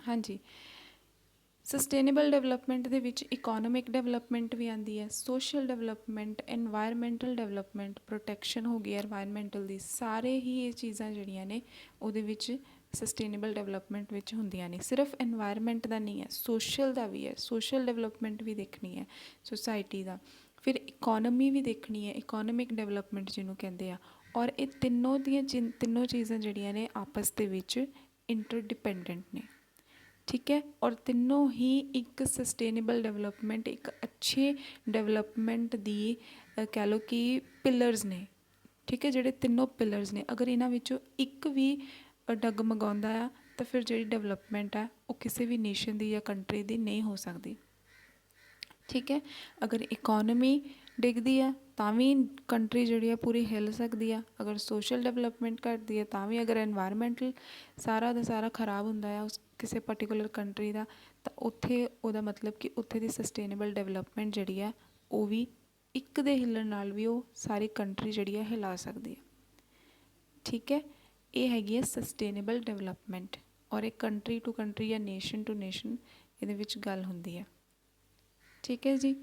हाँ जी। Sustainable development ਦੇ ਵਿੱਚ ਇਕੋਨੋਮਿਕ ਡਿਵੈਲਪਮੈਂਟ ਵੀ ਆਉਂਦੀ ਹੈ, social development, environmental development, protection ਹੋ ਗਈ ਐਨਵਾਇਰਮੈਂਟਲ ਦੀ, ਸਾਰੇ ਹੀ ਇਹ ਚੀਜ਼ਾਂ ਜਿਹੜੀਆਂ ਨੇ ਉਹਦੇ ਵਿੱਚ ਸਸਟੇਨੇਬਲ ਡਿਵੈਲਪਮੈਂਟ ਵਿੱਚ ਹੁੰਦੀਆਂ ਨੇ। ਸਿਰਫ ਐਨਵਾਇਰਮੈਂਟ ਦਾ ਨਹੀਂ ਹੈ, ਸੋਸ਼ਲ ਦਾ ਵੀ ਹੈ, ਸੋਸ਼ਲ ਡਿਵੈਲਪਮੈਂਟ ਵੀ ਦੇਖਣੀ ਹੈ ਸੁਸਾਇਟੀ ਦਾ, ਫਿਰ ਇਕੋਨਮੀ ਵੀ ਦੇਖਣੀ ਹੈ, ਇਕੋਨੋਮਿਕ ਡਿਵੈਲਪਮੈਂਟ ਜਿਹਨੂੰ ਕਹਿੰਦੇ ਆ। ਔਰ ਇਹ ਤਿੰਨੋਂ ਦੀਆਂ ਤਿੰਨੋਂ ਚੀਜ਼ਾਂ ਜਿਹੜੀਆਂ ਨੇ ਆਪਸ ਦੇ ਵਿੱਚ ਇੰਟਰਡਿਪੈਂਡੈਂਟ ਨੇ। ठीक है, और तीनों ही एक सस्टेनेबल डिवैलपमेंट, एक अच्छे डिवैलपमेंट दी कह लो कि पिलर्स ने। ठीक है, ਜਿਹੜੇ ਤਿੰਨੋਂ ਪਿਲਰਸ ਨੇ ਅਗਰ ਇਹਨਾਂ ਵਿੱਚੋਂ ਇੱਕ ਵੀ ਡਗਮਗਾਉਂਦਾ ਆ ਤਾਂ ਫਿਰ ਜਿਹੜੀ ਡਿਵੈਲਪਮੈਂਟ ਆ ਉਹ ਕਿਸੇ ਵੀ ਨੇਸ਼ਨ ਦੀ ਜਾਂ ਕੰਟਰੀ ਦੀ ਨਹੀਂ ਹੋ ਸਕਦੀ। ਠੀਕ ਹੈ, ਅਗਰ ਇਕੋਨਮੀ ਡਿੱਗਦੀ ਆ ਤਾਂ ਵੀ ਕੰਟਰੀ ਜਿਹੜੀ ਆ ਪੂਰੀ ਹਿੱਲ ਸਕਦੀ ਆ, ਅਗਰ ਸੋਸ਼ਲ ਡਿਵੈਲਪਮੈਂਟ ਘਟਦੀ ਆ ਤਾਂ ਵੀ, ਅਗਰ ਐਨਵਾਇਰਮੈਂਟਲ ਸਾਰਾ ਦਾ ਸਾਰਾ ਖਰਾਬ ਹੁੰਦਾ ਆ ਉਸ ਕਿਸੇ ਪਰਟੀਕੂਲਰ ਕੰਟਰੀ ਦਾ, ਤਾਂ ਉੱਥੇ ਉਹਦਾ ਮਤਲਬ ਕਿ ਉੱਥੇ ਦੀ ਸਸਟੇਨੇਬਲ ਡਿਵੈਲਪਮੈਂਟ ਜਿਹੜੀ ਆ ਉਹ ਵੀ ਇੱਕ ਦੇ ਹਿੱਲਣ ਨਾਲ ਵੀ ਉਹ ਸਾਰੀ ਕੰਟਰੀ ਜਿਹੜੀ ਆ ਹਿਲਾ ਸਕਦੀ ਹੈ। ਠੀਕ ਹੈ, ਇਹ ਹੈਗੀ ਹੈ ਸਸਟੇਨੇਬਲ ਡਿਵੈਲਪਮੈਂਟ, ਔਰ ਇਹ ਕੰਟਰੀ ਟੂ ਕੰਟਰੀ ਜਾਂ ਨੇਸ਼ਨ ਟੂ ਨੇਸ਼ਨ ਇਹਦੇ ਵਿੱਚ ਗੱਲ ਹੁੰਦੀ ਹੈ। ਠੀਕ ਹੈ ਜੀ,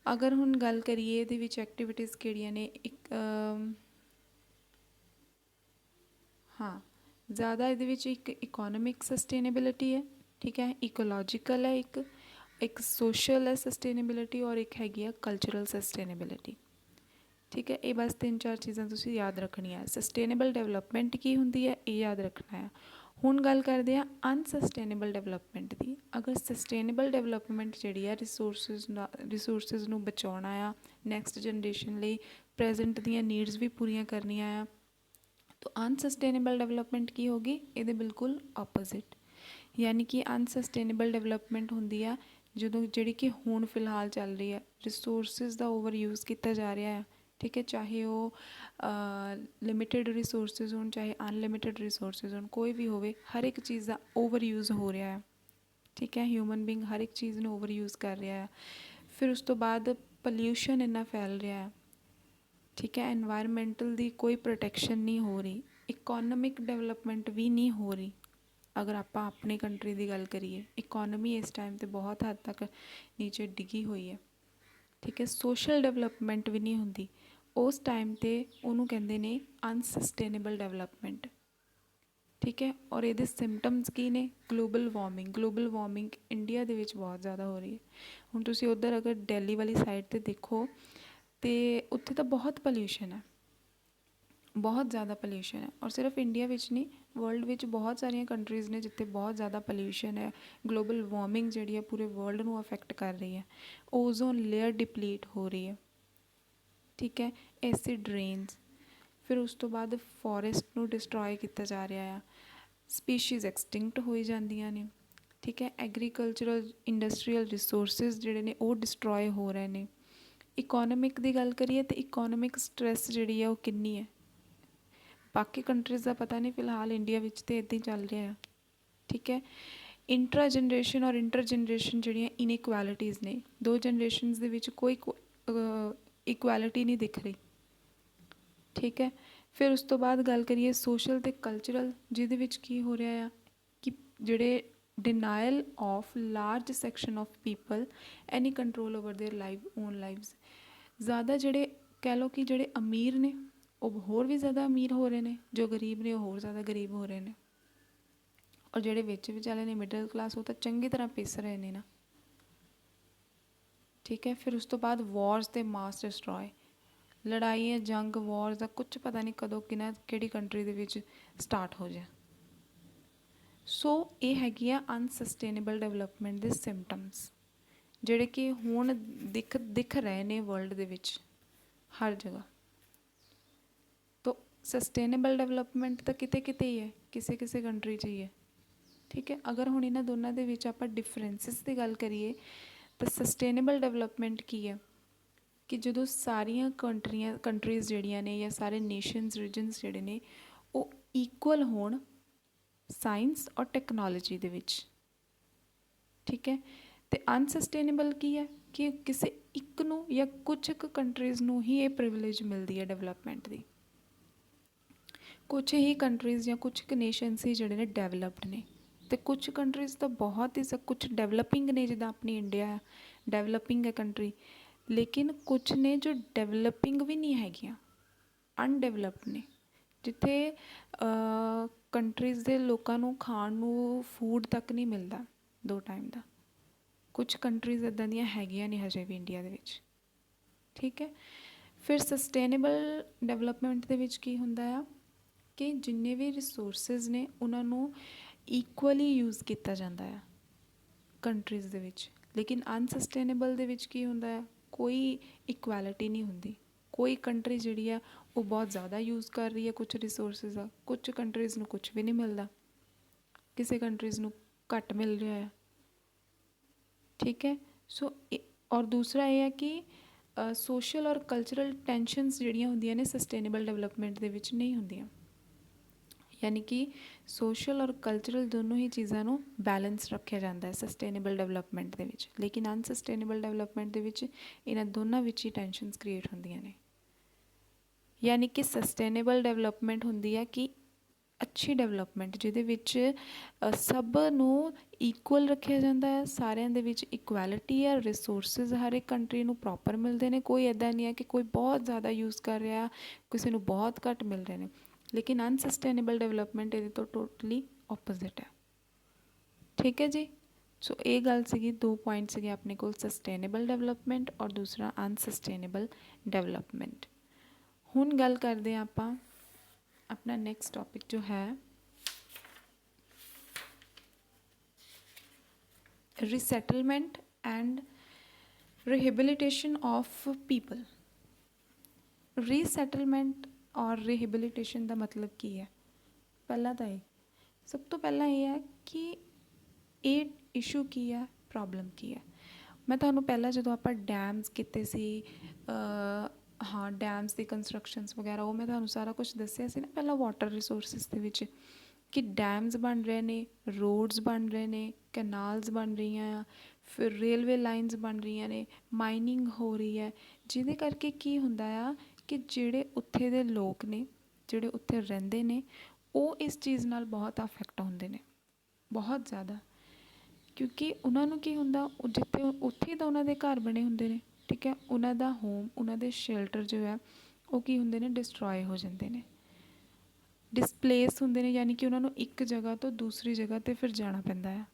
ਅਗਰ ਹੁਣ ਗੱਲ ਕਰੀਏ ਇਹਦੇ ਵਿੱਚ ਐਕਟੀਵਿਟੀਜ਼ ਕਿਹੜੀਆਂ ਨੇ, ਇੱਕ ਹਾਂ ज़्यादा ਇਹਦੇ ਵਿੱਚ ਇੱਕ ਇਕੋਨੋਮਿਕ ਸਸਟੇਨੇਬਿਲਿਟੀ ਹੈ। ਠੀਕ ਹੈ, ਇਕੋਲੋਜੀਕਲ ਹੈ, ਇੱਕ ਸੋਸ਼ਲ ਹੈ ਸਸਟੇਨੇਬਿਲਿਟੀ, ਔਰ ਇੱਕ ਹੈਗੀ ਆ ਕਲਚਰਲ ਸਸਟੇਨੇਬਿਲਿਟੀ। ਠੀਕ ਹੈ, ਇਹ ਬਸ 3-4 ਚੀਜ਼ਾਂ ਤੁਸੀਂ ਯਾਦ ਰੱਖਣੀਆਂ। ਸਸਟੇਨੇਬਲ ਡਿਵੈਲਪਮੈਂਟ ਕੀ ਹੁੰਦੀ ਹੈ ਇਹ ਯਾਦ ਰੱਖਣਾ ਹੈ। ਹੁਣ ਗੱਲ ਕਰਦੇ ਹਾਂ ਅਨਸਸਟੇਨੇਬਲ ਡਿਵੈਲਪਮੈਂਟ ਦੀ। ਅਗਰ ਸਸਟੇਨੇਬਲ ਡਿਵੈਲਪਮੈਂਟ ਜਿਹੜੀ ਆ ਰਿਸੋਰਸਿਸ ਨੂੰ ਬਚਾਉਣਾ ਆ, ਨੈਕਸਟ ਜਨਰੇਸ਼ਨ ਲਈ ਪ੍ਰੈਜੈਂਟ ਦੀਆਂ ਨੀਡਸ ਵੀ ਪੂਰੀਆਂ ਕਰਨੀਆਂ ਆ, तो अनसस्टेनेबल डिवैलपमेंट की होगी ये बिल्कुल ऑपोजिट। यानी कि अनसस्टेनेबल डिवैलपमेंट होंदी है जो जी कि हुण फिलहाल चल रही है, रिसोर्सिस का ओवर यूज़ किया जा रहा है। ठीक है, चाहे वो लिमिटेड रिसोर्सिस हो चाहे अनलिमिटेड रिसोर्सिस हो, कोई भी हो, हर एक चीज़ का ओवर यूज़ हो रहा है। ठीक है, ह्यूमन बींग हर एक चीज़ में ओवर यूज़ कर रहा है। फिर उस तो बाद पॉल्यूशन इन्ना फैल रहा है। ठीक है, एनवायरमेंटल दी कोई प्रोटैक्शन नहीं हो रही, इकोनॉमिक डेवलपमेंट भी नहीं हो रही। अगर आप अपनी कंट्री की गल करिए, इकोनॉमी इस टाइम ते बहुत हद तक नीचे डिगी हुई है। ठीक है, सोशल डेवलपमेंट भी नहीं होंदी उस टाइम ते, उन्होंने कहते हैं अनसस्टेनेबल डेवलपमेंट। ठीक है, और ये सिम्पटम्स की ने, ग्लोबल वार्मिंग इंडिया दे विच बहुत ज़्यादा हो रही है। हुण तुसीं उधर अगर दिल्ली वाली साइड ते देखो तो उत्थे तो बहुत पोल्यूशन है, बहुत ज़्यादा पोल्यूशन है। और सिर्फ इंडिया विच नहीं, वर्ल्ड विच बहुत सारिया कंट्रीज़ ने जिथे बहुत ज़्यादा पोल्यूशन है। ग्लोबल वार्मिंग जिहड़ी है पूरे वर्ल्ड नूं अफैक्ट कर रही है। ओजोन लेयर डिपलीट हो रही है। ठीक है, एसिड रेन्स, फिर उस तो बाद फॉरेस्ट नूं डिस्ट्रॉय किया जा रहा है, स्पीशीज़ एक्सटिंक्ट होई जांदियां ने। ठीक है, एग्रीकल्चरल इंडस्ट्रीयल रिसोर्सिस जिहड़े ने वो डिस्ट्रॉय हो रहे हैं। इकोनॉमिक की गल करिए तो इकोनॉमिक स्ट्रैस जी है वो किन्नी है, बाकी कंट्रीज़ का पता नहीं, फिलहाल इंडिया विच तो इदां ही चल रहा है। ठीक है, इंट्रा जनरेशन और इंटर जनरेशन जिहड़ियां इनइक्वैलिटीज़ ने, दो जनरेशनस दे विच कोई इक्वैलिटी नहीं दिख रही। ठीक है, फिर उस तो बाद गल करिए सोशल तो कल्चरल, जिहदे विच की हो रहा है कि जिहड़े denial of large section of people any control over their own lives. ज़्यादा जिहड़े कह लो कि जिहड़े अमीर ने वो होर भी ज़्यादा अमीर हो रहे हैं, जो गरीब ने होर ज़्यादा गरीब हो रहे हैं, और जिहड़े विच विचाले ने मिडल क्लास वो तो चंगी तरह पिस रहे हैं ना। ठीक है, फिर उस तो बाद वॉर्स ते मास डिस्ट्रॉय, लड़ाइयाँ जंग वॉर्स का कुछ पता नहीं कदों किहड़ी कंट्री दे विच स्टार्ट हो जाए। सो ये हैगी आ अनसस्टेनेबल डिवैलपमेंट दे सिम्पटम्स जिहड़े कि हुण दिख रहे ने वर्ल्ड दे विच हर जगह। तो सस्टेनेबल डिवैलपमेंट तो किते किते ही है, किसी किसी कंट्री च ही है। ठीक है, अगर हुण इन्हां दोनों दे विच आपां डिफरेंसिस की गल करिए तो सस्टेनेबल डिवैलपमेंट की है कि जो सारिया कंट्रीज़ जिहड़ियां ने या सारे नेशनस रीजनस जिहड़े ने वो ईक्वल होण साइंस और टैक्नोलॉजी दे विच। ठीक है, तो अनसस्टेनेबल की है कि किसी एक नूं या कुछ कंट्रीज़ नूं ही ये प्रिविलेज मिलती है डेवलपमेंट की। कुछ ही कंट्रीज़ या कुछ नेशनस ही जिहड़े ने डेवलप्ड ने, तो कुछ कंट्रीज़ तो बहुत ही कुछ डेवलपिंग ने, जिदा अपनी इंडिया डेवलपिंग है कंट्री, लेकिन कुछ ने जो डेवलपिंग भी नहीं हैगियां, अनडेवलप्ड ने, जिथे कंट्रीज़ के लोगों खाण नूं फूड तक नहीं मिलता 2 टाइम का। कुछ कंट्रीज़ इदां दियां हैगियां ने हजे भी इंडिया दे विच, ठीक है। फिर सस्टेनेबल डेवलपमेंट दे विच की हुंदा आ कि जिन्ने भी रिसोर्सिज ने उन्होंने इक्वली यूज़ किया जाता है कंट्रीज़ दे विच, लेकिन अनसस्टेनेबल दे विच की हुंदा है, कोई इक्वैलिटी नहीं हुंदी। कोई कंट्री जिहड़ी है वो बहुत ज़्यादा यूज़ कर रही है कुछ रिसोर्सिज का, कुछ कंट्रीज़ नूं कुछ भी नहीं मिलता, किसी कंट्रीज़ नूं घट मिल रहा है, ठीक है। सो और दूसरा ये है कि सोशल और कल्चरल टेंशनस जिहड़ियां हुंदियां ने सस्टेनेबल डेवलपमेंट दे विच नहीं हुंदियां, यानी कि सोशल और कल्चरल दोनों ही चीज़ों को बैलेंस रखा जाता है सस्टेनेबल डेवलपमेंट दे विच, लेकिन अनसस्टेनेबल डेवलपमेंट दे विच इन्हां दोनों विच ही टेंशनस क्रिएट होंदियां ने। यानी कि सस्टेनेबल डेवलपमेंट होंदी है कि अच्छी डेवलपमेंट जिहदे विच सब नूं इक्वल रखा जाता है, सारिਆਂ ਦੇ ਵਿੱਚ इक्वैलिटी है, रिसोर्सिज हर एक कंट्री नूं प्रॉपर मिलते हैं, कोई इदां नहीं है कि कोई बहुत ज़्यादा यूज़ कर रहा, किसी नूं बहुत घट मिल रहे हैं। लेकिन अनसस्टेनेबल डेवलपमेंट ये तो टोटली ओपोजिट है, ठीक है जी। सो ये गल सी, 2 पॉइंट से अपने को, सस्टेनेबल डेवलपमेंट और दूसरा अनसस्टेनेबल डेवलपमेंट। हुण गल करते हैं आपां अपना नैक्सट टॉपिक जो है रीसैटलमेंट एंड रिहेबिलिटेशन ऑफ पीपल। रीसैटलमेंट और रिहेबिलिटेशन का मतलब की है? पहला तो ये, सब तो पहला ये है कि ये इशू की है, प्रॉब्लम की है। मैं तुहानूं पहला जो आप डैम्स किते सी, हाँ डैम्स की कंस्ट्रक्शनस वगैरह वो मैं तुहानूं सारा कुछ दस्सिया सी ना पहला, वाटर रिसोर्सिस दे विच कि डैम्स बन रहे ने, रोड्स बन रहे ने, कैनाल्स बन रही हैं, फिर रेलवे लाइनस बन रही ने, माइनिंग हो रही है, जिहदे करके की हुंदा आ कि जिहड़े उत्थे दे लोग ने, जिहड़े उत्थे रहिंदे ने, वो इस चीज़ नाल बहुत अफैक्ट होंदे ने, बहुत ज़्यादा। क्योंकि उन्होंने की हुंदा, जिथे उत्थे तो उन्होंने घर बने होंदे ने, ठीक है, उन्हों का होम, उन्होंने शेल्टर जो है वो की होंदे ने, डिस्ट्रॉय हो जाते हैं, डिसप्लेस होंदे ने, यानी कि उन्होंने एक जगह तो दूसरी जगह तो फिर जाना पैंदा है,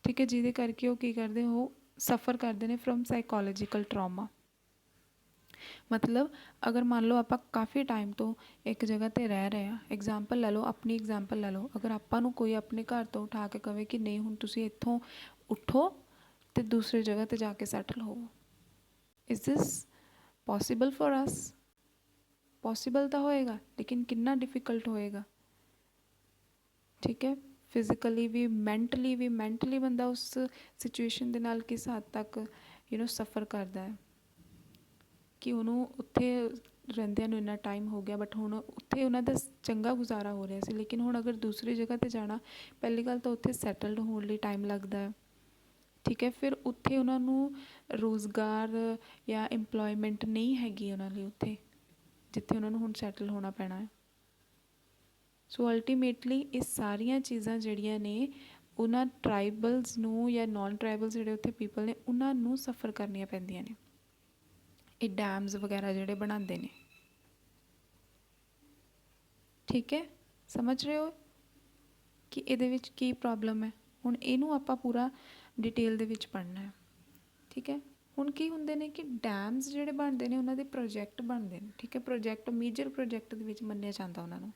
ठीक है, जिहदे करके वो की करते, वो सफ़र करते हैं फ्रॉम साइकोलॉजिकल ट्रॉमा। मतलब अगर मान लो आप काफ़ी टाइम तो एक जगह पर रह रहे हैं, एग्जाम्पल लै लो, अपनी एग्जाम्पल लै लो, अगर आपां कोई अपने घर तो उठा के कहे कि नहीं हुण तुसीं इत्थों उठो तो दूसरी जगह पर जाके सैटल हो, is this possible for us? Possible तो होएगा, लेकिन कितना डिफिकल्ट होएगा, ठीक है। फिजिकली भी, मैंटली बंदा उस सिचुएशन के नाल किस हद तक सफ़र करता है कि उन्होंने उत्थे रहिंदिਆਂ ਨੂੰ इन्ना टाइम हो गया, बट हुण उत्थे उन्हां दा चंगा गुजारा हो रहा सी, लेकिन हुण अगर दूसरी जगह पर जाना, पहली गल तो उत्थे सैटल्ड होने लई टाइम लगता है, ठीक है। फिर उत्थे उन्होंने रोज़गार या इंपलॉयमेंट नहीं हैगी उन्हां लई उत्थे जिथे उन्होंने हुण सैटल होना पैना है। सो अल्टीमेटली ये सारिया चीज़ां जिहड़ियां ने उन्हां ट्राइबल्स नूं या नॉन ट्राइबल्स जिहड़े उत्थे पीपल ने उन्हां नूं सफ़र करनियां पैंदियां ने, ये डैम्स वगैरह जिहड़े बनाते हैं, ठीक है। समझ रहे हो कि ये विच की प्रॉब्लम है? हुण इहनूं आपां पूरा डिटेल दे विच पढ़ना है, ठीक है। हुण की हुंदे ने कि डैम्स जिहड़े बनते हैं उन्हां दे प्रोजैक्ट बनते हैं, ठीक है, प्रोजैक्ट मेजर प्रोजैक्ट दे विच मन्निया जांदा उन्हां नूं।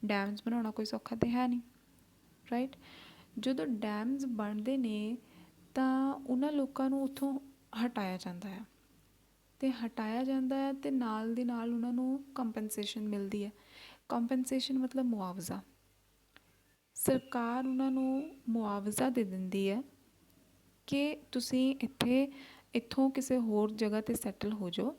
डैम्स बनाना कोई सौखा तो है नहीं, राइट। ਜਦੋਂ डैम्स बनते हैं तो उन्होंने लोगों को उत्थों हटाया जाता है, तो हटाया जाता है तो नाल दी नाल उन्होंने कंपनसेशन मिलती है। कंपनसेशन मतलब मुआवजा, सरकार उन्होंने मुआवजा दे दिंदी है कि तुसीं इत्थे इत्थों किसी होर जगह पर सैटल हो जाओ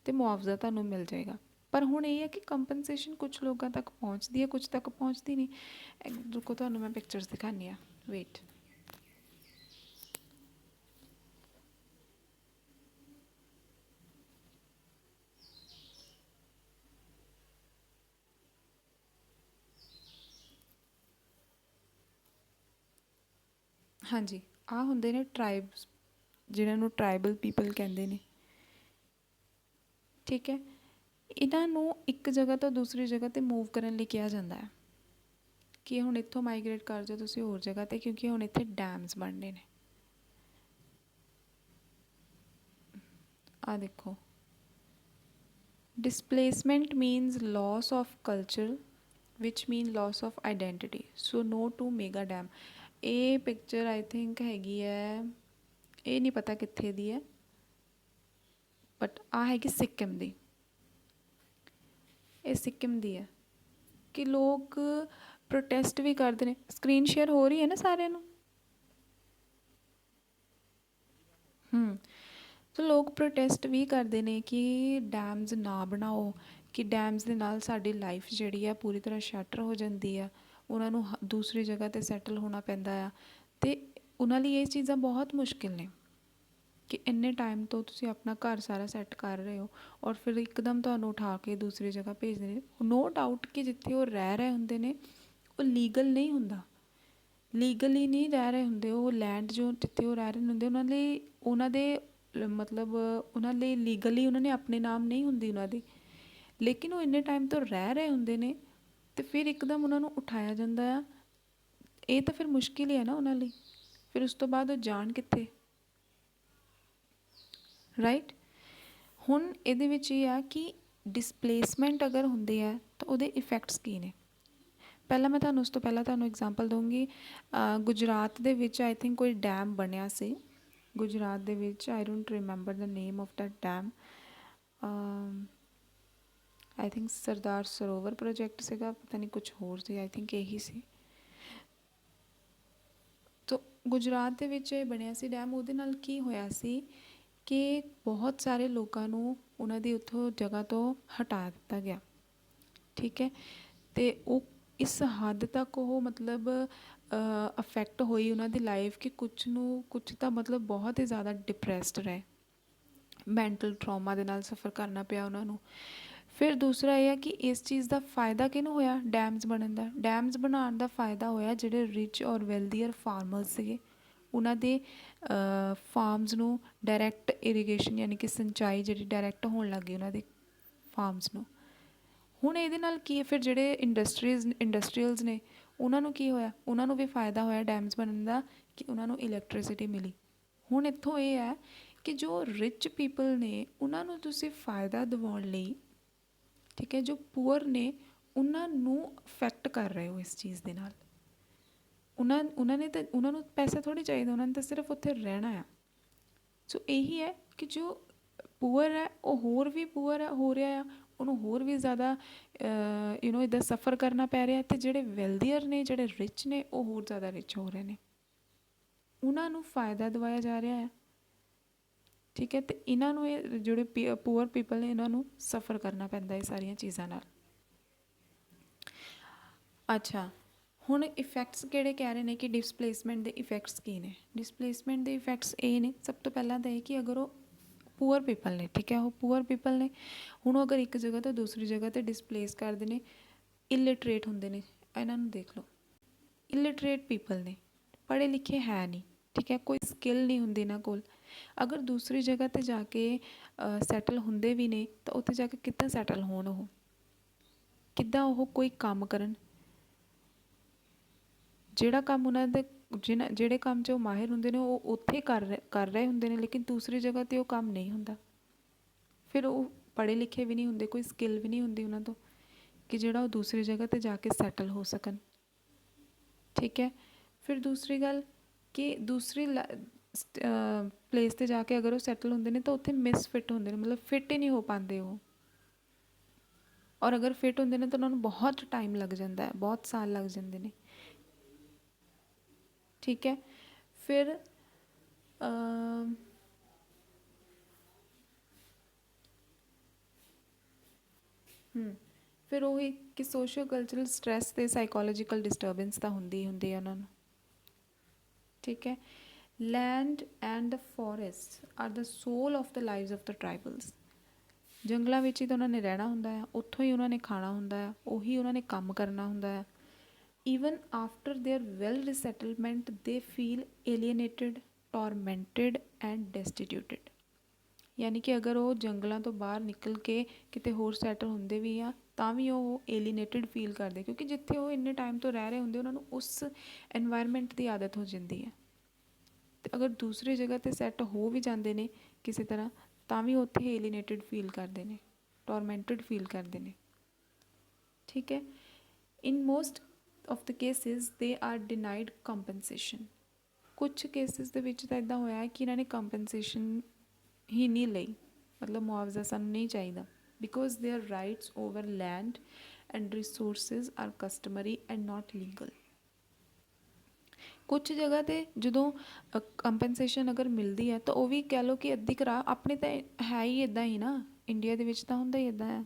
तो मुआवजा तुहानूं मिल जाएगा। पर हुण ये है कि कंपनसेशन कुछ लोगों तक पहुँचती है, कुछ तक पहुँचती नहीं। रुको तुहानूं मैं पिक्चर्स दिखानी आ, वेट। ਹਾਂਜੀ, ਆਹ ਹੁੰਦੇ ਨੇ ਟਰਾਈਬਸ, ਜਿਹਨਾਂ ਨੂੰ ਟਰਾਈਬਲ ਪੀਪਲ ਕਹਿੰਦੇ ਨੇ। ਠੀਕ ਹੈ, ਇਹਨਾਂ ਨੂੰ ਇੱਕ ਜਗ੍ਹਾ ਤੋਂ ਦੂਸਰੀ ਜਗ੍ਹਾ 'ਤੇ ਮੂਵ ਕਰਨ ਲਈ ਕਿਹਾ ਜਾਂਦਾ ਹੈ ਕਿ ਹੁਣ ਇੱਥੋਂ ਮਾਈਗ੍ਰੇਟ ਕਰ ਜਾਓ ਤੁਸੀਂ ਹੋਰ ਜਗ੍ਹਾ 'ਤੇ, ਕਿਉਂਕਿ ਹੁਣ ਇੱਥੇ ਡੈਮਸ ਬਣਨੇ ਨੇ। ਆਹ ਦੇਖੋ, displacement means loss of culture which mean loss of identity, so no to mega dam। ਇਹ ਪਿਕਚਰ ਆਈ ਥਿੰਕ ਹੈਗੀ ਹੈ, ਇਹ ਨਹੀਂ ਪਤਾ ਕਿੱਥੇ ਦੀ ਹੈ, ਬਟ ਆਹ ਹੈਗੀ ਸਿੱਕਿਮ ਦੀ। ਇਹ ਸਿੱਕਿਮ ਦੀ ਹੈ ਕਿ ਲੋਕ ਪ੍ਰੋਟੈਸਟ ਵੀ ਕਰਦੇ ਨੇ। ਸਕਰੀਨ ਸ਼ੇਅਰ ਹੋ ਰਹੀ ਹੈ ਨਾ ਸਾਰਿਆਂ ਨੂੰ? ਸੋ ਲੋਕ ਪ੍ਰੋਟੈਸਟ ਵੀ ਕਰਦੇ ਨੇ ਕਿ ਡੈਮਜ਼ ਨਾ ਬਣਾਓ, ਕਿ ਡੈਮਜ਼ ਦੇ ਨਾਲ ਸਾਡੀ ਲਾਈਫ ਜਿਹੜੀ ਆ ਪੂਰੀ ਤਰ੍ਹਾਂ ਸ਼ਟਰ ਹੋ ਜਾਂਦੀ ਆ, ਉਹਨਾਂ ਨੂੰ ਦੂਸਰੀ ਜਗ੍ਹਾ 'ਤੇ ਸੈਟਲ ਹੋਣਾ ਪੈਂਦਾ ਆ। ਅਤੇ ਉਹਨਾਂ ਲਈ ਇਹ ਚੀਜ਼ਾਂ ਬਹੁਤ ਮੁਸ਼ਕਿਲ ਨੇ ਕਿ ਇੰਨੇ ਟਾਈਮ ਤੋਂ ਤੁਸੀਂ ਆਪਣਾ ਘਰ ਸਾਰਾ ਸੈੱਟ ਕਰ ਰਹੇ ਹੋ ਔਰ ਫਿਰ ਇੱਕਦਮ ਤੁਹਾਨੂੰ ਉਠਾ ਕੇ ਦੂਸਰੀ ਜਗ੍ਹਾ ਭੇਜਦੇ ਨੇ। ਨੋ ਡਾਊਟ ਕਿ ਜਿੱਥੇ ਉਹ ਰਹਿ ਰਹੇ ਹੁੰਦੇ ਨੇ ਉਹ ਲੀਗਲ ਨਹੀਂ ਹੁੰਦਾ, ਲੀਗਲੀ ਨਹੀਂ ਰਹਿ ਰਹੇ ਹੁੰਦੇ। ਉਹ ਲੈਂਡ ਜੋ ਜਿੱਥੇ ਉਹ ਰਹਿ ਰਹੇ ਹੁੰਦੇ ਉਹਨਾਂ ਦੇ ਮਤਲਬ ਉਹਨਾਂ ਲਈ ਲੀਗਲੀ ਉਹਨਾਂ ਨੇ ਆਪਣੇ ਨਾਮ ਨਹੀਂ ਹੁੰਦੀ ਉਹਨਾਂ ਦੀ, ਲੇਕਿਨ ਉਹ ਇੰਨੇ ਟਾਈਮ ਤੋਂ ਰਹਿ ਰਹੇ ਹੁੰਦੇ ਨੇ ਅਤੇ ਫਿਰ ਇੱਕਦਮ ਉਹਨਾਂ ਨੂੰ ਉਠਾਇਆ ਜਾਂਦਾ ਆ। ਇਹ ਤਾਂ ਫਿਰ ਮੁਸ਼ਕਿਲ ਹੀ ਹੈ ਨਾ ਉਹਨਾਂ ਲਈ। ਫਿਰ ਉਸ ਤੋਂ ਬਾਅਦ ਉਹ ਜਾਣ ਕਿੱਥੇ, ਰਾਈਟ। ਹੁਣ ਇਹਦੇ ਵਿੱਚ ਇਹ ਆ ਕਿ ਡਿਸਪਲੇਸਮੈਂਟ ਅਗਰ ਹੁੰਦੀ ਹੈ ਤਾਂ ਉਹਦੇ ਇਫੈਕਟਸ ਕੀ ਨੇ। ਪਹਿਲਾਂ ਮੈਂ ਤੁਹਾਨੂੰ ਉਸ ਤੋਂ ਪਹਿਲਾਂ ਤੁਹਾਨੂੰ ਐਗਜ਼ਾਮਪਲ ਦਊਂਗੀ। ਗੁਜਰਾਤ ਦੇ ਵਿੱਚ ਆਈ ਥਿੰਕ ਕੋਈ ਡੈਮ ਬਣਿਆ ਸੀ, ਗੁਜਰਾਤ ਦੇ ਵਿੱਚ। I don't remember the name of that dam. I think Sardar Sarovar project ਸੀਗਾ, ਪਤਾ ਨਹੀਂ ਕੁਛ ਹੋਰ ਸੀ, ਆਈ ਥਿੰਕ ਇਹੀ ਸੀ। ਤੋ ਗੁਜਰਾਤ ਦੇ ਵਿੱਚ ਇਹ ਬਣਿਆ ਸੀ ਡੈਮ। ਉਹਦੇ ਨਾਲ ਕੀ ਹੋਇਆ ਸੀ ਕਿ ਬਹੁਤ ਸਾਰੇ ਲੋਕਾਂ ਨੂੰ ਉਹਨਾਂ ਦੀ ਉੱਥੋਂ ਜਗ੍ਹਾ ਤੋਂ ਹਟਾ ਦਿੱਤਾ ਗਿਆ। ਠੀਕ ਹੈ, ਅਤੇ ਉਹ ਇਸ ਹੱਦ ਤੱਕ ਉਹ ਮਤਲਬ ਅਫੈਕਟ ਹੋਈ ਉਹਨਾਂ ਦੀ ਲਾਈਫ ਕਿ ਕੁਛ ਤਾਂ ਮਤਲਬ ਬਹੁਤ ਹੀ ਜ਼ਿਆਦਾ ਡਿਪਰੈਸਡ ਰਹੇ, ਮੈਂਟਲ ਟਰੋਮਾ ਦੇ ਨਾਲ ਸਫ਼ਰ ਕਰਨਾ ਪਿਆ ਉਹਨਾਂ ਨੂੰ। ਫਿਰ ਦੂਸਰਾ ਇਹ ਹੈ ਕਿ ਇਸ ਚੀਜ਼ ਦਾ ਫਾਇਦਾ ਕਿਹਨੂੰ ਹੋਇਆ ਡੈਮਸ ਬਣਨ ਦਾ। ਡੈਮਸ ਬਣਾਉਣ ਦਾ ਫਾਇਦਾ ਹੋਇਆ ਜਿਹੜੇ ਰਿਚ ਔਰ ਵੈਲਦੀਅਰ ਫਾਰਮਰਸ ਸੀਗੇ, ਉਹਨਾਂ ਦੇ ਫਾਰਮਸ ਨੂੰ ਡਾਇਰੈਕਟ ਇਰੀਗੇਸ਼ਨ ਯਾਨੀ ਕਿ ਸਿੰਚਾਈ ਜਿਹੜੀ ਡਾਇਰੈਕਟ ਹੋਣ ਲੱਗ ਗਈ ਉਹਨਾਂ ਦੇ ਫਾਰਮਸ ਨੂੰ। ਹੁਣ ਇਹਦੇ ਨਾਲ ਕੀ ਹੈ, ਫਿਰ ਜਿਹੜੇ ਇੰਡਸਟਰੀਅਲਸ ਨੇ ਉਹਨਾਂ ਨੂੰ ਕੀ ਹੋਇਆ, ਉਹਨਾਂ ਨੂੰ ਵੀ ਫਾਇਦਾ ਹੋਇਆ ਡੈਮਸ ਬਣਨ ਦਾ ਕਿ ਉਹਨਾਂ ਨੂੰ ਇਲੈਕਟ੍ਰੀਸਿਟੀ ਮਿਲੀ। ਹੁਣ ਇੱਥੋਂ ਇਹ ਹੈ ਕਿ ਜੋ ਰਿਚ ਪੀਪਲ ਨੇ ਉਹਨਾਂ ਨੂੰ ਤੁਸੀਂ ਫਾਇਦਾ ਦਿਵਾਉਣ ਲਈ, ਠੀਕ ਹੈ, ਜੋ ਪੂਅਰ ਨੇ ਉਹਨਾਂ ਨੂੰ ਅਫੈਕਟ ਕਰ ਰਹੇ ਹੋ ਇਸ ਚੀਜ਼ ਦੇ ਨਾਲ। ਉਹਨਾਂ ਨੂੰ ਪੈਸਾ ਥੋੜ੍ਹੀ ਚਾਹੀਦਾ, ਉਹਨਾਂ ਨੇ ਤਾਂ ਸਿਰਫ ਉੱਥੇ ਰਹਿਣਾ ਆ। ਸੋ ਇਹੀ ਹੈ ਕਿ ਜੋ ਪੂਅਰ ਹੈ ਉਹ ਹੋਰ ਵੀ ਪੂਅਰ ਹੋ ਰਿਹਾ ਆ, ਉਹਨੂੰ ਹੋਰ ਵੀ ਜ਼ਿਆਦਾ ਇੱਦਾਂ ਸਫ਼ਰ ਕਰਨਾ ਪੈ ਰਿਹਾ। ਅਤੇ ਜਿਹੜੇ ਵੈਲਦੀਅਰ ਨੇ, ਜਿਹੜੇ ਰਿਚ ਨੇ, ਉਹ ਹੋਰ ਜ਼ਿਆਦਾ ਰਿਚ ਹੋ ਰਹੇ ਨੇ, ਉਹਨਾਂ ਨੂੰ ਫਾਇਦਾ ਦਿਵਾਇਆ ਜਾ ਰਿਹਾ ਹੈ। ਠੀਕ ਹੈ, ਅਤੇ ਇਹਨਾਂ ਨੂੰ ਇਹ ਜਿਹੜੇ ਪੂਅਰ ਪੀਪਲ ਨੇ ਇਹਨਾਂ ਨੂੰ ਸਫ਼ਰ ਕਰਨਾ ਪੈਂਦਾ ਇਹ ਸਾਰੀਆਂ ਚੀਜ਼ਾਂ ਨਾਲ। ਅੱਛਾ, ਹੁਣ ਇਫੈਕਟਸ ਕਿਹੜੇ ਕਹਿ ਰਹੇ ਨੇ ਕਿ ਡਿਸਪਲੇਸਮੈਂਟ ਦੇ ਇਫੈਕਟਸ ਕੀ ਨੇ। ਡਿਸਪਲੇਸਮੈਂਟ ਦੇ ਇਫੈਕਟਸ ਇਹ ਨੇ, ਸਭ ਤੋਂ ਪਹਿਲਾਂ ਤਾਂ ਇਹ ਕਿ ਅਗਰ ਉਹ ਪੂਅਰ ਪੀਪਲ ਨੇ, ਠੀਕ ਹੈ, ਉਹ ਪੂਅਰ ਪੀਪਲ ਨੇ, ਹੁਣ ਉਹ ਅਗਰ ਇੱਕ ਜਗ੍ਹਾ ਤੋਂ ਦੂਸਰੀ ਜਗ੍ਹਾ 'ਤੇ ਡਿਸਪਲੇਸ ਕਰਦੇ ਨੇ, ਇਲਿਟਰੇਟ ਹੁੰਦੇ ਨੇ, ਇਹਨਾਂ ਨੂੰ ਦੇਖ ਲਓ, ਇਲਿਟਰੇਟ ਪੀਪਲ ਨੇ, ਪੜ੍ਹੇ ਲਿਖੇ ਹੈ ਨਹੀਂ, ਠੀਕ ਹੈ, ਕੋਈ ਸਕਿੱਲ ਨਹੀਂ ਹੁੰਦੀ ਇਹਨਾਂ ਕੋਲ। ਅਗਰ ਦੂਸਰੀ ਜਗ੍ਹਾ 'ਤੇ ਜਾ ਕੇ ਸੈਟਲ ਹੁੰਦੇ ਵੀ ਨੇ ਤਾਂ ਉੱਥੇ ਜਾ ਕੇ ਕਿੱਦਾਂ ਸੈਟਲ ਹੋਣ, ਉਹ ਕਿੱਦਾਂ ਉਹ ਕੋਈ ਕੰਮ ਕਰਨ। ਜਿਹੜਾ ਕੰਮ ਉਹਨਾਂ ਦੇ ਜਿਹੜੇ ਕੰਮ 'ਚ ਉਹ ਮਾਹਿਰ ਹੁੰਦੇ ਨੇ ਉਹ ਉੱਥੇ ਕਰ ਰਹੇ ਹੁੰਦੇ ਨੇ, ਲੇਕਿਨ ਦੂਸਰੀ ਜਗ੍ਹਾ 'ਤੇ ਉਹ ਕੰਮ ਨਹੀਂ ਹੁੰਦਾ। ਫਿਰ ਉਹ ਪੜ੍ਹੇ ਲਿਖੇ ਵੀ ਨਹੀਂ ਹੁੰਦੇ, ਕੋਈ ਸਕਿੱਲ ਵੀ ਨਹੀਂ ਹੁੰਦੀ ਉਹਨਾਂ ਤੋਂ ਕਿ ਜਿਹੜਾ ਉਹ ਦੂਸਰੀ ਜਗ੍ਹਾ 'ਤੇ ਜਾ ਕੇ ਸੈਟਲ ਹੋ ਸਕਣ। ਠੀਕ ਹੈ, ਫਿਰ ਦੂਸਰੀ ਗੱਲ ਕਿ ਦੂਸਰੀ ਪਲੇਸ 'ਤੇ ਜਾ ਕੇ ਅਗਰ ਉਹ ਸੈਟਲ ਹੁੰਦੇ ਨੇ ਤਾਂ ਉੱਥੇ ਮਿਸਫਿਟ ਹੁੰਦੇ ਨੇ, ਮਤਲਬ ਫਿੱਟ ਹੀ ਨਹੀਂ ਹੋ ਪਾਉਂਦੇ ਉਹ। ਔਰ ਅਗਰ ਫਿੱਟ ਹੁੰਦੇ ਨੇ ਤਾਂ ਉਹਨਾਂ ਨੂੰ ਬਹੁਤ ਟਾਈਮ ਲੱਗ ਜਾਂਦਾ ਹੈ, ਬਹੁਤ ਸਾਲ ਲੱਗ ਜਾਂਦੇ ਨੇ। ਠੀਕ ਹੈ, ਫਿਰ ਫਿਰ ਉਹੀ ਕਿ ਸੋਸ਼ਲ ਕਲਚਰਲ ਸਟਰੈਸ ਅਤੇ ਸਾਈਕੋਲੋਜੀਕਲ ਡਿਸਟਰਬੈਂਸ ਤਾਂ ਹੁੰਦੀ ਹੁੰਦੀ ਹੈ ਉਹਨਾਂ ਨੂੰ। ਠੀਕ ਹੈ, land and the forest are the soul of the lives of the tribals. ਜੰਗਲਾਂ ਵਿੱਚ ਹੀ ਤਾਂ ਉਹਨਾਂ ਨੇ ਰਹਿਣਾ ਹੁੰਦਾ ਆ, ਉੱਥੋਂ ਹੀ ਉਹਨਾਂ ਨੇ ਖਾਣਾ ਹੁੰਦਾ ਆ, ਉਹੀ ਉਹਨਾਂ ਨੇ ਕੰਮ ਕਰਨਾ ਹੁੰਦਾ ਆ। even after their well resettlement they feel alienated, tormented and destituted। ਯਾਨੀ ਕਿ ਅਗਰ ਉਹ ਜੰਗਲਾਂ ਤੋਂ ਬਾਹਰ ਨਿਕਲ ਕੇ ਕਿਤੇ ਹੋਰ ਸੈਟਲ ਹੁੰਦੇ ਵੀ ਆ ਤਾਂ ਵੀ ਉਹ ਏਲੀਨੇਟਡ ਫੀਲ ਕਰਦੇ, ਕਿਉਂਕਿ ਜਿੱਥੇ ਉਹ ਇੰਨੇ ਟਾਈਮ ਤੋਂ ਰਹਿ ਰਹੇ ਹੁੰਦੇ ਉਹਨਾਂ ਨੂੰ ਉਸ ਐਨਵਾਇਰਨਮੈਂਟ ਦੀ ਆਦਤ ਹੋ ਜਾਂਦੀ ਹੈ। ਅਤੇ ਅਗਰ ਦੂਸਰੀ ਜਗ੍ਹਾ 'ਤੇ ਸੈੱਟ ਹੋ ਵੀ ਜਾਂਦੇ ਨੇ ਕਿਸੇ ਤਰ੍ਹਾਂ ਤਾਂ ਵੀ ਉੱਥੇ ਏਲੀਨੇਟਡ ਫੀਲ ਕਰਦੇ ਨੇ, ਟੋਰਮੈਂਟਡ ਫੀਲ ਕਰਦੇ ਨੇ। ਠੀਕ ਹੈ। In most of the cases they are denied compensation. ਕੁਛ ਕੇਸਿਸ ਦੇ ਵਿੱਚ ਤਾਂ ਇੱਦਾਂ ਹੋਇਆ ਕਿ ਇਹਨਾਂ ਨੇ ਕੰਪਨਸੇਸ਼ਨ ਹੀ ਨਹੀਂ ਲਈ, ਮਤਲਬ ਮੁਆਵਜ਼ਾ ਸਾਨੂੰ ਨਹੀਂ ਚਾਹੀਦਾ, because their rights over land and resources are customary and not legal. ਕੁਛ ਜਗ੍ਹਾ 'ਤੇ ਜਦੋਂ ਕੰਪਨਸੇਸ਼ਨ ਅਗਰ ਮਿਲਦੀ ਹੈ ਤਾਂ ਉਹ ਵੀ ਕਹਿ ਲਓ ਕਿ ਅੱਧੀ ਕਰਾ ਆਪਣੇ ਤਾਂ ਹੈ ਹੀ ਇੱਦਾਂ ਹੀ ਨਾ, ਇੰਡੀਆ ਦੇ ਵਿੱਚ ਤਾਂ ਹੁੰਦਾ ਹੀ ਇੱਦਾਂ ਹੈ।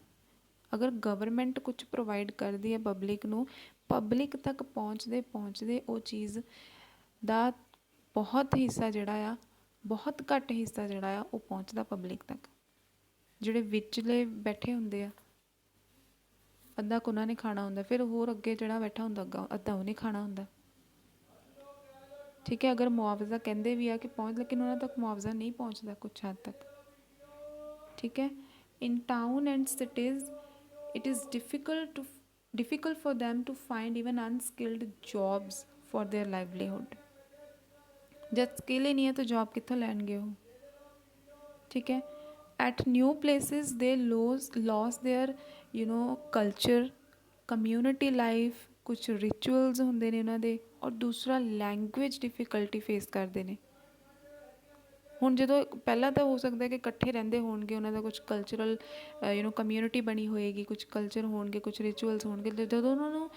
ਅਗਰ ਗਵਰਨਮੈਂਟ ਕੁਛ ਪ੍ਰੋਵਾਈਡ ਕਰਦੀ ਹੈ ਪਬਲਿਕ ਨੂੰ, ਪਬਲਿਕ ਤੱਕ ਪਹੁੰਚਦੇ ਉਹ ਚੀਜ਼ ਦਾ ਬਹੁਤ ਹਿੱਸਾ ਜਿਹੜਾ ਆ, ਬਹੁਤ ਘੱਟ ਹਿੱਸਾ ਜਿਹੜਾ ਆ ਉਹ ਪਹੁੰਚਦਾ ਪਬਲਿਕ ਤੱਕ। ਜਿਹੜੇ ਵਿਚਲੇ ਬੈਠੇ ਹੁੰਦੇ ਆ, ਅੱਧਾ ਕੁ ਉਹਨਾਂ ਨੇ ਖਾਣਾ ਹੁੰਦਾ, ਫਿਰ ਹੋਰ ਅੱਗੇ ਜਿਹੜਾ ਬੈਠਾ ਹੁੰਦਾ ਅੱਧਾ ਉਹਨੇ ਖਾਣਾ ਹੁੰਦਾ। ਠੀਕ ਹੈ। ਅਗਰ ਮੁਆਵਜ਼ਾ ਕਹਿੰਦੇ ਵੀ ਆ ਕਿ ਪਹੁੰਚ, ਲੇਕਿਨ ਉਹਨਾਂ ਤੱਕ ਮੁਆਵਜ਼ਾ ਨਹੀਂ ਪਹੁੰਚਦਾ ਕੁਛ ਹੱਦ ਤੱਕ। ਠੀਕ ਹੈ। In town and cities it is difficult for them to find even unskilled jobs for their livelihood। जब स्किल ही नहीं है तो जॉब कित्थों लैणगे वो। ठीक है। at new places they lost their culture, community life, कुछ रिचुअल्स होंदे ने उन्हां दे, और दूसरा लैंगुएज डिफिकल्टी फेस करते हैं। ਹੁਣ ਜਦੋਂ ਪਹਿਲਾਂ ਤਾਂ ਹੋ ਸਕਦਾ ਕਿ ਇਕੱਠੇ ਰਹਿੰਦੇ ਹੋਣਗੇ, ਉਹਨਾਂ ਦਾ ਕੁਛ ਕਲਚਰਲ ਕਮਿਊਨਿਟੀ ਬਣੀ ਹੋਏਗੀ, ਕੁਛ ਕਲਚਰ ਹੋਣਗੇ, ਕੁਛ ਰਿਚੁਅਲਸ ਹੋਣਗੇ। ਜਦੋਂ ਉਹਨਾਂ ਨੂੰ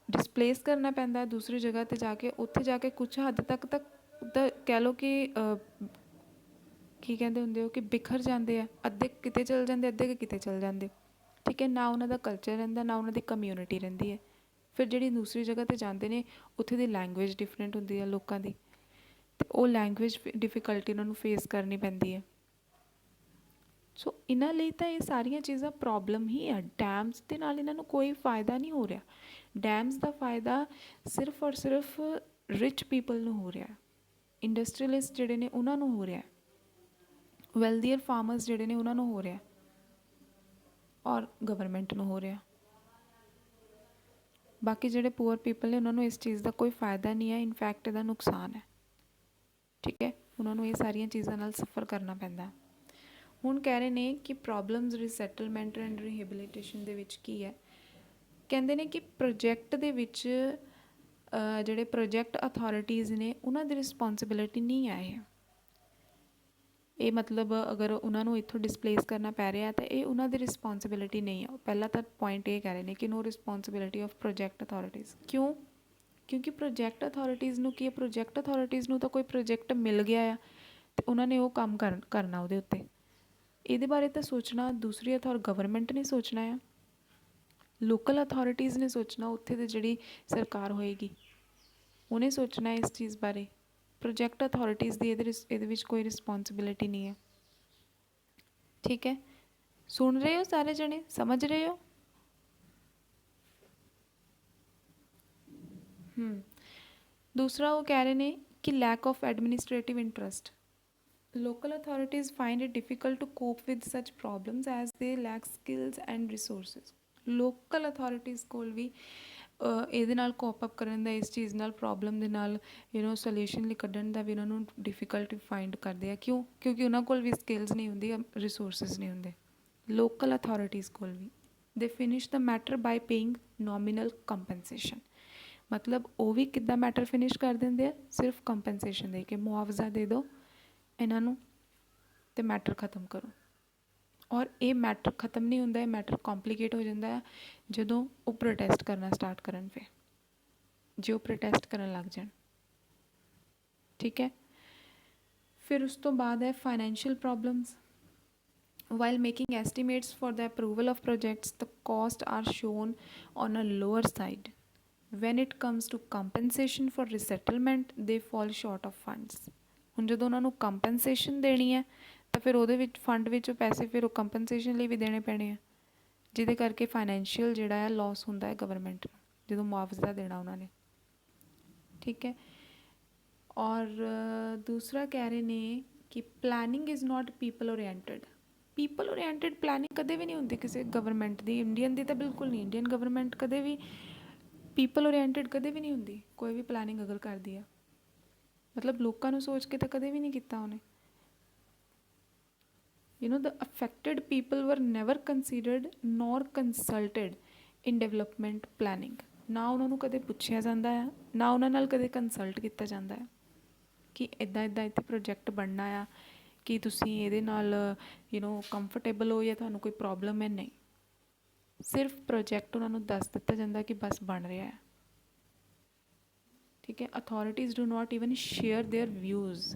ਡਿਸਪਲੇਸ ਕਰਨਾ ਪੈਂਦਾ ਦੂਸਰੀ ਜਗ੍ਹਾ 'ਤੇ ਜਾ ਕੇ, ਉੱਥੇ ਜਾ ਕੇ ਕੁਛ ਹੱਦ ਤੱਕ ਤਾਂ ਕਹਿ ਲਓ ਕਿ ਕੀ ਕਹਿੰਦੇ ਹੁੰਦੇ ਹੋ ਕਿ ਬਿਖਰ ਜਾਂਦੇ ਆ, ਅੱਧੇ ਕਿਤੇ ਚਲ ਜਾਂਦੇ, ਅੱਧੇ ਕਿਤੇ ਚਲ ਜਾਂਦੇ। ਠੀਕ ਹੈ। ਨਾ ਉਹਨਾਂ ਦਾ ਕਲਚਰ ਰਹਿੰਦਾ, ਨਾ ਉਹਨਾਂ ਦੀ ਕਮਿਊਨਿਟੀ ਰਹਿੰਦੀ ਹੈ। ਫਿਰ ਜਿਹੜੀ ਦੂਸਰੀ ਜਗ੍ਹਾ 'ਤੇ ਜਾਂਦੇ ਨੇ ਉੱਥੇ ਦੀ ਲੈਂਗੁਏਜ ਡਿਫਰੈਂਟ ਹੁੰਦੀ ਹੈ ਲੋਕਾਂ ਦੀ, ਅਤੇ ਉਹ ਲੈਂਗੁਏਜ ਡਿਫੀਕਲਟੀ ਉਹਨਾਂ ਨੂੰ ਫੇਸ ਕਰਨੀ ਪੈਂਦੀ ਹੈ। ਸੋ ਇਹਨਾਂ ਲਈ ਤਾਂ ਇਹ ਸਾਰੀਆਂ ਚੀਜ਼ਾਂ ਪ੍ਰੋਬਲਮ ਹੀ ਆ। ਡੈਮਸ ਦੇ ਨਾਲ ਇਹਨਾਂ ਨੂੰ ਕੋਈ ਫਾਇਦਾ ਨਹੀਂ ਹੋ ਰਿਹਾ। ਡੈਮਸ ਦਾ ਫਾਇਦਾ ਸਿਰਫ ਔਰ ਸਿਰਫ ਰਿਚ ਪੀਪਲ ਨੂੰ ਹੋ ਰਿਹਾ, ਇੰਡਸਟਰੀਅਲਿਸਟ ਜਿਹੜੇ ਨੇ ਉਹਨਾਂ ਨੂੰ ਹੋ ਰਿਹਾ, ਵੈਲਦੀਅਰ ਫਾਰਮਰਸ ਜਿਹੜੇ ਨੇ ਉਹਨਾਂ ਨੂੰ ਹੋ ਰਿਹਾ, ਔਰ ਗਵਰਨਮੈਂਟ ਨੂੰ ਹੋ ਰਿਹਾ। ਬਾਕੀ ਜਿਹੜੇ ਪੂਅਰ ਪੀਪਲ ਨੇ ਉਹਨਾਂ ਨੂੰ ਇਸ ਚੀਜ਼ ਦਾ ਕੋਈ ਫਾਇਦਾ ਨਹੀਂ ਹੈ, ਇਨਫੈਕਟ ਇਹਦਾ ਨੁਕਸਾਨ ਹੈ। ਠੀਕ ਹੈ। ਉਹਨਾਂ ਨੂੰ ਇਹ ਸਾਰੀਆਂ ਚੀਜ਼ਾਂ ਨਾਲ ਸਫਰ ਕਰਨਾ ਪੈਂਦਾ। ਹੁਣ ਕਹਿ ਰਹੇ ਨੇ ਕਿ ਪ੍ਰੋਬਲਮਸ ਰੀਸੈਟਲਮੈਂਟ ਐਂਡ ਰੀਹੈਬਿਲੀਟੇਸ਼ਨ ਦੇ ਵਿੱਚ ਕੀ ਹੈ। ਕਹਿੰਦੇ ਨੇ ਕਿ ਪ੍ਰੋਜੈਕਟ ਦੇ ਵਿੱਚ ਜਿਹੜੇ ਪ੍ਰੋਜੈਕਟ ਅਥਾਰਟੀਜ਼ ਨੇ ਉਹਨਾਂ ਦੀ ਰਿਸਪੋਂਸੀਬਿਲਿਟੀ ਨਹੀਂ ਹੈ ਇਹ ਮਤਲਬ ਅਗਰ ਉਹਨਾਂ ਨੂੰ ਇੱਥੋਂ ਡਿਸਪਲੇਸ ਕਰਨਾ ਪੈ ਰਿਹਾ ਤਾਂ ਇਹ ਉਹਨਾਂ ਦੀ ਰਿਸਪੋਂਸੀਬਿਲਿਟੀ ਨਹੀਂ ਹੈ। ਪਹਿਲਾਂ ਤਾਂ ਪੁਆਇੰਟ ਇਹ ਕਹਿ ਰਹੇ ਨੇ ਕਿ ਨੋ ਰਿਸਪੋਂਸੀਬਿਲਿਟੀ ਆਫ ਪ੍ਰੋਜੈਕਟ ਅਥਾਰਟੀਜ਼। ਕਿਉਂ? ਕਿਉਂਕਿ ਪ੍ਰੋਜੈਕਟ ਅਥਾਰਟੀਜ਼ ਨੂੰ ਕੀ ਹੈ, ਪ੍ਰੋਜੈਕਟ ਅਥਾਰਟੀਜ਼ ਨੂੰ ਤਾਂ ਕੋਈ ਪ੍ਰੋਜੈਕਟ ਮਿਲ ਗਿਆ ਆ ਅਤੇ ਉਹਨਾਂ ਨੇ ਉਹ ਕੰਮ ਕਰਨਾ ਉਹਦੇ ਉੱਤੇ। ਇਹਦੇ ਬਾਰੇ ਤਾਂ ਸੋਚਣਾ ਦੂਸਰੀ ਗਵਰਨਮੈਂਟ ਨੇ ਸੋਚਣਾ ਆ, ਲੋਕਲ ਅਥਾਰਟੀਜ਼ ਨੇ ਸੋਚਣਾ, ਉੱਥੇ ਦੀ ਜਿਹੜੀ ਸਰਕਾਰ ਹੋਏਗੀ ਉਹਨੇ ਸੋਚਣਾ ਇਸ ਚੀਜ਼ ਬਾਰੇ। ਪ੍ਰੋਜੈਕਟ ਅਥਾਰਟੀਜ਼ ਦੀ ਇਹਦੇ ਵਿੱਚ ਕੋਈ ਰਿਸਪੋਂਸੀਬਿਲਿਟੀ ਨਹੀਂ ਹੈ। ਠੀਕ ਹੈ। ਸੁਣ ਰਹੇ ਹੋ ਸਾਰੇ ਜਣੇ, ਸਮਝ ਰਹੇ ਹੋ? ਦੂਸਰਾ ਉਹ ਕਹਿ ਰਹੇ ਨੇ ਕਿ lack of administrative interest. Local authorities find it difficult to cope with such problems as they lack skills and resources. Local authorities ਕੋਲ ਵੀ ਇਹਦੇ ਨਾਲ ਕੋਪ ਅਪ ਕਰਨ ਦਾ, ਇਸ ਚੀਜ਼ ਨਾਲ ਪ੍ਰੋਬਲਮ ਦੇ ਨਾਲ ਸੋਲਿਊਸ਼ਨ ਲਈ ਕੱਢਣ ਦਾ ਵੀ ਉਹਨਾਂ ਨੂੰ ਡਿਫਿਕਲਟੀ ਫਾਈਂਡ ਕਰਦੇ ਆ। ਕਿਉਂ? ਕਿਉਂਕਿ ਉਹਨਾਂ ਕੋਲ ਵੀ ਸਕਿੱਲਸ ਨਹੀਂ ਹੁੰਦੀ, ਰਿਸੋਰਸਿਸ ਨਹੀਂ ਹੁੰਦੇ ਲੋਕਲ ਅਥਾਰਟੀਜ਼ ਕੋਲ ਵੀ। ਦੇ ਫਿਨਿਸ਼ ਦਾ ਮੈਟਰ ਬਾਈ ਪੇਇੰਗ ਨੋਮੀਨਲ ਕੰਪਨਸੇਸ਼ਨ। ਮਤਲਬ ਉਹ ਵੀ ਕਿੱਦਾਂ ਮੈਟਰ ਫਿਨਿਸ਼ ਕਰ ਦਿੰਦੇ ਆ, ਸਿਰਫ ਕੰਪਨਸੇਸ਼ਨ ਦੇ ਕੇ, ਮੁਆਵਜ਼ਾ ਦੇ ਦਿਓ ਇਹਨਾਂ ਨੂੰ ਅਤੇ ਮੈਟਰ ਖ਼ਤਮ ਕਰੋ। ਔਰ ਇਹ ਮੈਟਰ ਖ਼ਤਮ ਨਹੀਂ ਹੁੰਦਾ, ਇਹ ਮੈਟਰ ਕੰਪਲੀਕੇਟ ਹੋ ਜਾਂਦਾ ਜਦੋਂ ਉਹ ਪ੍ਰੋਟੈਸਟ ਕਰਨਾ ਸਟਾਰਟ ਕਰਨ। ਫਿਰ ਜੇ ਉਹ ਪ੍ਰੋਟੈਸਟ ਕਰਨ ਲੱਗ ਜਾਣ। ਠੀਕ ਹੈ। ਫਿਰ ਉਸ ਤੋਂ ਬਾਅਦ ਹੈ financial problems. while making estimates for the approval of projects the costs are shown on a lower side when it comes to compensation for resettlement they fall short of funds। ਹੁਣ ਜਦੋਂ ਉਹਨਾਂ ਨੂੰ ਕੰਪਨਸੇਸ਼ਨ ਦੇਣੀ ਹੈ ਤਾਂ ਫਿਰ ਉਹਦੇ ਵਿੱਚ ਫੰਡ ਵਿੱਚੋਂ ਪੈਸੇ ਫਿਰ ਉਹ ਕੰਪਨਸੇਸ਼ਨ ਲਈ ਵੀ ਦੇਣੇ ਪੈਣੇ ਆ, ਜਿਹਦੇ ਕਰਕੇ ਫਾਈਨੈਂਸ਼ੀਅਲ ਜਿਹੜਾ ਆ ਲੋਸ ਹੁੰਦਾ ਹੈ ਗਵਰਨਮੈਂਟ ਨੂੰ, ਜਦੋਂ ਮੁਆਵਜ਼ਾ देना उन्होंने, ठीक है। और दूसरा कह रहे ने कि planning is not people oriented. People oriented planning कदे भी नहीं होंदी किसी गवर्नमेंट दी, इंडियन दी तो बिल्कुल नहीं। इंडियन गवर्नमेंट कदे भी पीपल ओरिएंटेड कदे भी नहीं होंदी। कोई भी प्लानिंग अगर करती है मतलब लोगों को सोच के तो कदे भी नहीं किया उन्हें। You know, the affected people were never considered nor consulted in development planning। ना उन्होंने कदे पूछया जाता है, ना उन्होंने कदे कंसल्ट किया जाता है कि इदा इदा इत्थे प्रोजैक्ट बनना आ कि तुसी इहदे नाल यू नो कंफर्टेबल हो या तुहानूं कोई प्रॉब्लम है। नहीं, सिर्फ प्रोजैक्ट उन्होंने दस दिता जाता कि बस बन रहा है, ठीक है। Authorities do not even share their views,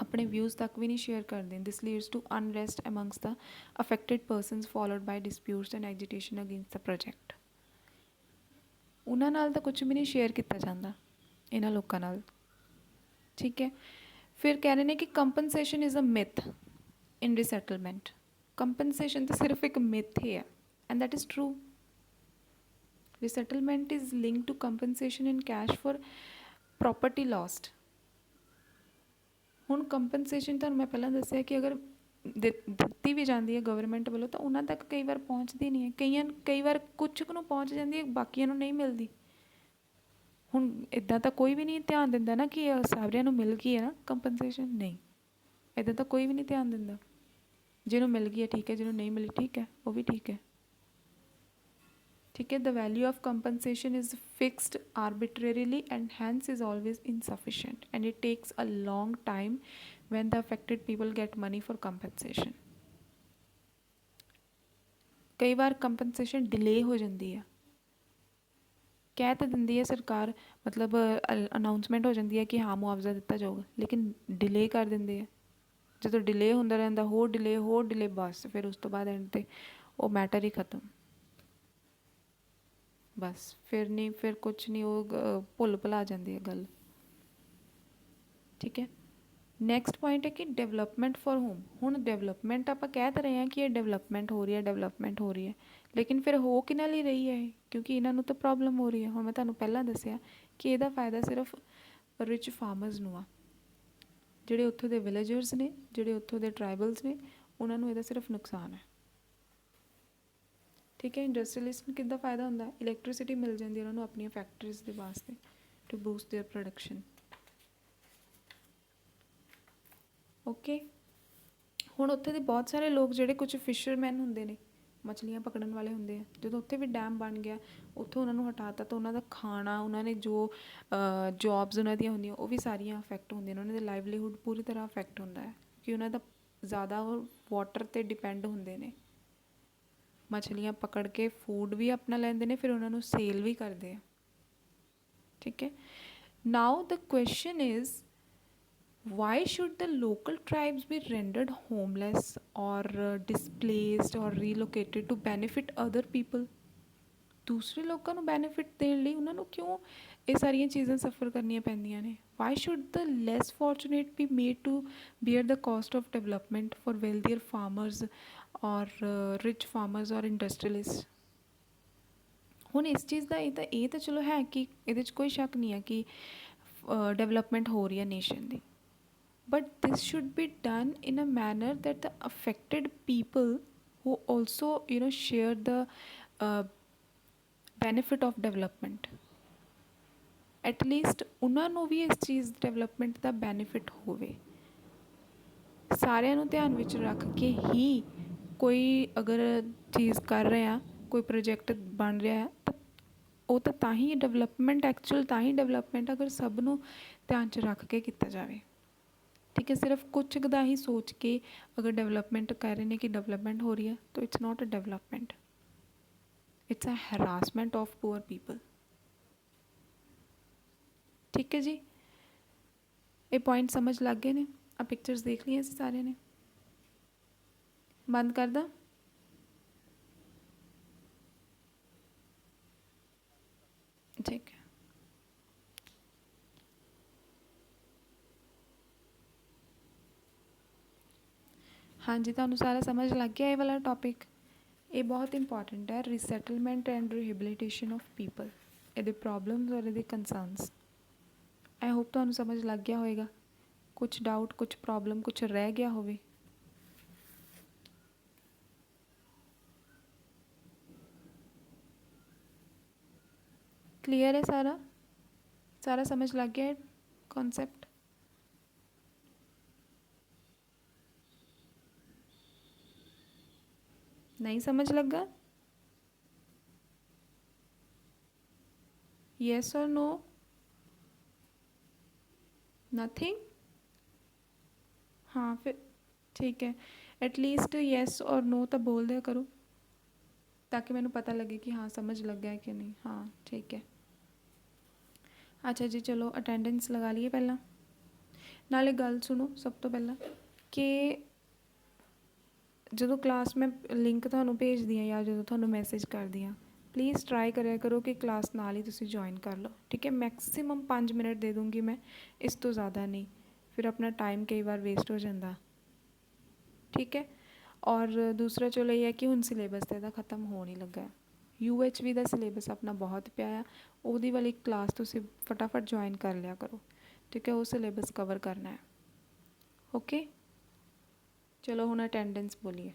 अपने व्यूज़ तक भी नहीं शेयर करते। This leads to unrest amongst the affected persons followed by disputes and agitation against the project. उन्हां नाल तो कुछ भी नहीं शेयर किया जाता इन्हां लोकां नाल, ठीक है। फिर कह रहे हैं कि compensation is a myth in resettlement. Compensation तो सिर्फ एक मिथ ही है and that is true. Resettlement is link to compensation in cash for property lost. हुण कंपनसेशन तुहानूं मैं पहलां दस्सिया कि अगर दित्ती भी जाती है गवर्नमेंट वालों तो उन्हां तक कई बार पहुँचती नहीं है। कई बार कुछ नूं पहुँच जाती है, बाकियां नूं नहीं मिलती। हुण इदां तो कोई भी नहीं ध्यान दिंदा ना कि सारिਆਂ ਨੂੰ मिल गई है ना कंपनसेशन, नहीं, इदां तो कोई भी नहीं ध्यान दिंदा। जिन्होंने मिल गई है ठीक है, जिन्होंने नहीं मिली ठीक है, वो भी ठीक है, ठीक है। The value of compensation is fixed arbitrarily and hence is always insufficient and it takes a long time when the affected people get money for compensation। कई बार कंपनसेशन डिले हो जाती है, कह तो दिंदी है सरकार, मतलब अनाउंसमेंट हो जाती है कि हाँ मुआवजा दिता जाऊगा, लेकिन डिले कर देंगे है। जो डिले होंदा रहिंदा होर डिले बस फिर उस तो बाद एंड ते वो मैटर ही खत्म, बस फिर नहीं, फिर कुछ नहीं, वो भुल भुला जाती है गल, ठीक है। नैक्सट पॉइंट है कि डेवलपमेंट फॉर होम। हुण डेवलपमेंट आप कह तो रहे हैं कि ये डेवलपमेंट हो रही है, डेवलपमेंट हो रही है, लेकिन फिर हो किहनां लई रही है, क्योंकि इन्हों तो प्रॉब्लम हो रही है। हुण मैं तुहानूं पहलां दस्सिया कि इहदा फायदा सिर्फ रिच फार्मर्स नूं आ, जिहड़े उत्थों दे विलेजर्स ने, जिहड़े उत्थों दे ट्राइबल्स ने, उन्हां नूं इहदा सिर्फ नुकसान है, ठीक है। इंडस्ट्रीलिस्ट नूं किद्दां फायदा हुंदा, इलैक्ट्रिसिटी मिल जाती है उन्होंने अपनी फैक्ट्रीज के वास्ते to boost their production, okay. हुण उत्थे दे बहुत सारे लोग जिहड़े कुछ फिशरमैन हुंदे ने, मछलियां पकड़न वाले हुंदे हैं, जो उत्थे भी डैम बन गया उत्थों उन्होंने हटाता तो उन्हों का खाना, उन्होंने जो जॉब्स उन्हों दी होंदियां वो भी सारियां अफैक्ट होंदियां, उन्होंने लाइवलीहुड पूरी तरह अफैक्ट होंदा है, क्योंकि उन्हों दा ज़्यादा वाटर ते डिपेंड होंदे ने। मछलियां पकड़ के फूड भी अपना लैंदे ने, फिर उन्होंने सेल भी करते हैं, ठीक है। Now the question is why should the local tribes be rendered homeless or displaced or relocated to benefit other people? दूसरे लोगों को benefit देने लिए उन्होंने क्यों ये सारियां चीज़ें सफ़र करनियां पैंदियां ने? Why should the less fortunate be made to bear the cost of development for wealthier farmers or rich farmers or industrialists? हुण इस चीज़ का ये तो चलो है कि ये कोई शक नहीं है कि डेवलपमेंट हो रही है नेशन की, but this should be done in a manner that the affected people who also share the benefit of development, at least उन्हां नूं भी इस चीज़ डेवलपमेंट का benefit होवे। सारिਆਂ ਨੂੰ ध्यान विच रख के ही कोई अगर चीज़ कर रहे हैं, कोई प्रोजेक्ट बन रहा है तो वो तो तां ही डेवलपमेंट, एक्चुअल तां ही डेवलपमेंट अगर सब नूं ध्यान च रख के किया जाए, ठीक है। सिर्फ कुछ का ही सोच के अगर डेवलपमेंट कर रहे हैं कि डेवलपमेंट हो रही है तो it's not a development, it's a harassment of poor people, ठीक है जी। ये पॉइंट समझ लग गए ने? आ पिक्चर्स देख ली सारे ने? बंद कर दा? ठीक है, हाँ जी, तुहानूं सारा समझ लग गया ये वाला टॉपिक? ਇਹ ਬਹੁਤ ਇੰਪੋਰਟੈਂਟ ਹੈ, ਰੀਸੈਟਲਮੈਂਟ ਐਂਡ ਰਿਹੈਬਿਲਿਟੇਸ਼ਨ ਆਫ ਪੀਪਲ, ਇਹਦੇ ਪ੍ਰੋਬਲਮਸ ਔਰ ਇਹਦੇ ਕੰਸਰਨਸ। ਆਈ ਹੋਪ ਤੁਹਾਨੂੰ ਸਮਝ ਲੱਗ ਗਿਆ ਹੋਵੇਗਾ। ਕੁਛ ਡਾਊਟ, ਕੁਛ ਪ੍ਰੋਬਲਮ, ਕੁਛ ਰਹਿ ਗਿਆ ਹੋਵੇ। क्लियर है सारा? सारा समझ लग गया है कॉन्सेप्ट? नहीं समझ लगा? यस और नो? नथिंग? हाँ फिर ठीक है, एटलीस्ट यस और नो तो बोल दिया करो ताकि मैंने पता लगे कि हाँ समझ लग गया है कि नहीं। हाँ ठीक है। अच्छा जी चलो अटेंडेंस लगा लीए पहला। नाले गल सुनो सब तो पहला कि जो क्लास मैं लिंक थानू भेजदी हाँ या जो थानू मैसेज करदी हाँ, प्लीज़ ट्राई करा करो कि क्लास नाल ही तुसी ज्वाइन कर लो। ठीक है, मैक्सीमम 5 मिनट दे दूँगी मैं, इस तो ज़्यादा नहीं, फिर अपना टाइम कई बार वेस्ट हो जाता। ठीक है, और दूसरा चलो ये है कि हुण सिलेबस तो इहदा खत्म होने ही लगा है। UHV का सिलेबस अपना बहुत पिया है, उहदी वाली क्लास तुसी फटाफट ज्वाइन कर लिया करो। ठीक है, वो सिलेबस कवर करना है। ओके चलो हुण अटेंडेंस बोलिए।